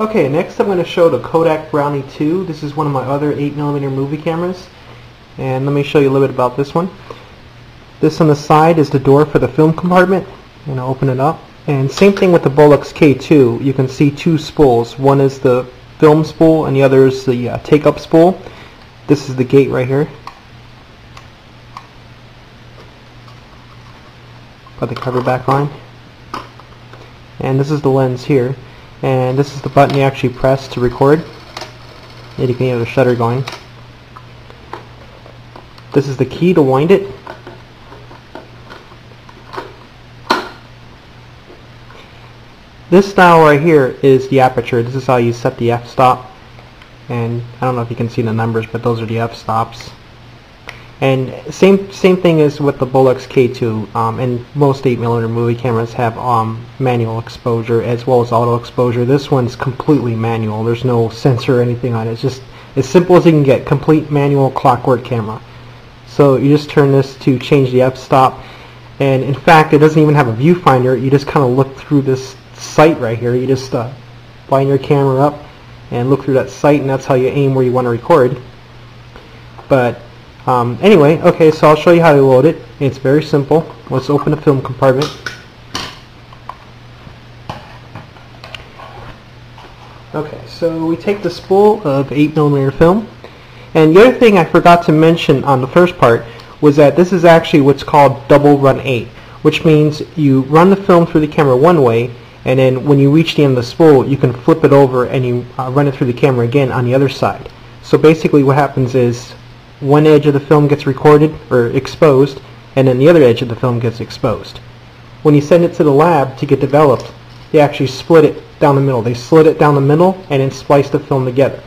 Okay, next I'm going to show the Kodak Brownie 2. This is one of my other 8mm movie cameras. And let me show you a little bit about this one. This on the side is the door for the film compartment. And I'll open it up. And same thing with the Bolex K2. You can see two spools. One is the film spool and the other is the take-up spool. This is the gate right here. Put the cover back on. And this is the lens here. And this is the button you actually press to record. And you can hear the shutter going. This is the key to wind it. This style right here is the aperture. This is how you set the f-stop. And I don't know if you can see the numbers, but those are the f-stops. And same thing as with the Bolex K2. And most 8mm movie cameras have manual exposure as well as auto exposure. This one's completely manual. There's no sensor or anything on it. It's just as simple as you can get. Complete manual clockwork camera. So you just turn this to change the f-stop. And in fact, it doesn't even have a viewfinder. You just kind of look through this sight right here. You just line your camera up and look through that sight, and that's how you aim where you want to record. But anyway, okay, so I'll show you how to load it. It's very simple. Let's open the film compartment. Okay, so we take the spool of 8mm film, and the other thing I forgot to mention on the first part was that this is actually what's called double run 8, which means you run the film through the camera one way, and then when you reach the end of the spool, you can flip it over and you run it through the camera again on the other side. So basically what happens is one edge of the film gets recorded or exposed, and then the other edge of the film gets exposed. When you send it to the lab to get developed, they actually split it down the middle. They slit it down the middle and then splice the film together.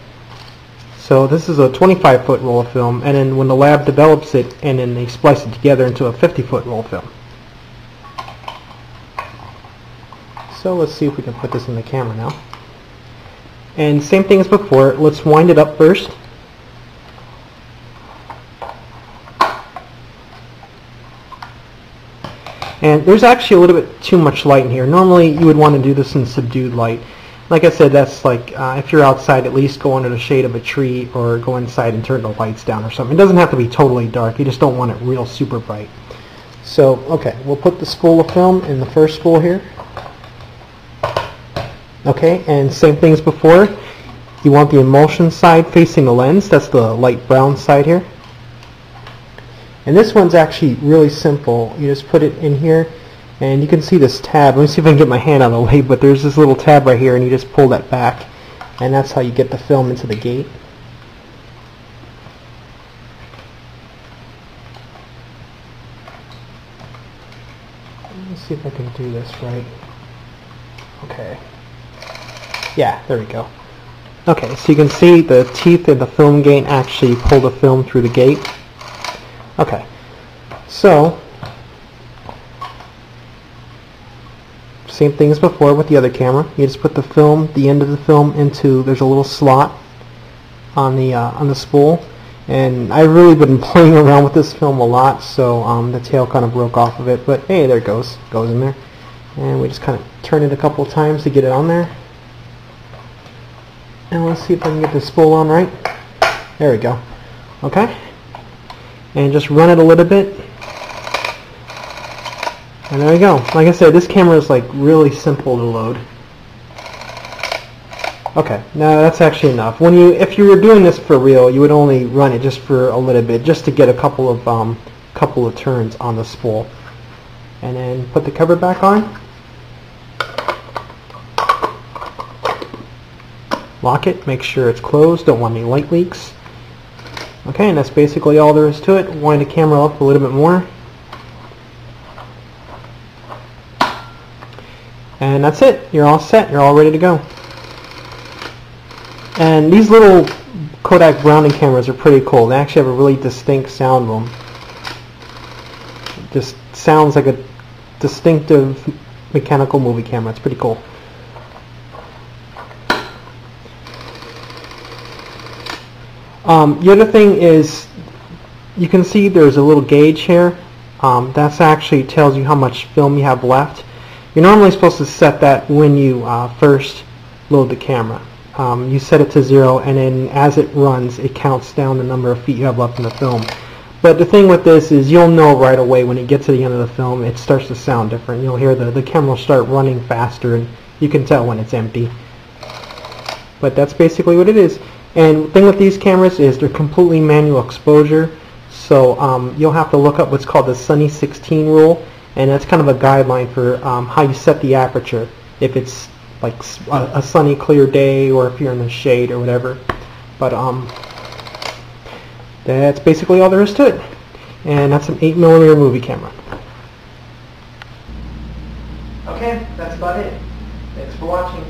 So this is a 25-foot roll of film, and then when the lab develops it, and then they splice it together into a 50-foot roll of film. So let's see if we can put this in the camera now. And same thing as before, let's wind it up first. And there's actually a little bit too much light in here. Normally you would want to do this in subdued light. Like I said, that's like if you're outside, at least go under the shade of a tree or go inside and turn the lights down or something. It doesn't have to be totally dark. You just don't want it real super bright. So, okay, we'll put the spool of film in the first spool here. Okay, and same thing as before. You want the emulsion side facing the lens. That's the light brown side here. And this one's actually really simple. You just put it in here, and you can see this tab. Let me see if I can get my hand out of the way, but there's this little tab right here, and you just pull that back, and that's how you get the film into the gate. Let me see if I can do this right. Okay. Yeah, there we go. Okay, so you can see the teeth in the film gate actually pull the film through the gate. Okay, so same thing as before with the other camera. You just put the film, the end of the film, into, there's a little slot on the spool, and I've really been playing around with this film a lot, so the tail kind of broke off of it, but hey, there it goes in there, and we just kind of turn it a couple of times to get it on there. And let's see if I can get the spool on right. There we go. Okay. And just run it a little bit. And there we go. Like I said, this camera is like really simple to load. Okay, now that's actually enough. If you were doing this for real, you would only run it just for a little bit, just to get a couple of turns on the spool. And then put the cover back on. Lock it, make sure it's closed, don't want any light leaks. Okay, and that's basically all there is to it. Wind the camera up a little bit more. And that's it. You're all set. You're all ready to go. And these little Kodak Brownie cameras are pretty cool. They actually have a really distinct sound to them. It just sounds like a distinctive mechanical movie camera. It's pretty cool. The other thing is, you can see there's a little gauge here. That's actually tells you how much film you have left. You're normally supposed to set that when you first load the camera. You set it to 0, and then as it runs, it counts down the number of feet you have left in the film. But the thing with this is you'll know right away when it gets to the end of the film, it starts to sound different. You'll hear the camera will start running faster, and you can tell when it's empty. But that's basically what it is. And the thing with these cameras is they're completely manual exposure, so you'll have to look up what's called the Sunny 16 rule, and that's kind of a guideline for how you set the aperture, if it's like a sunny clear day or if you're in the shade or whatever. But that's basically all there is to it, and that's an 8mm movie camera. Okay, that's about it. Thanks for watching.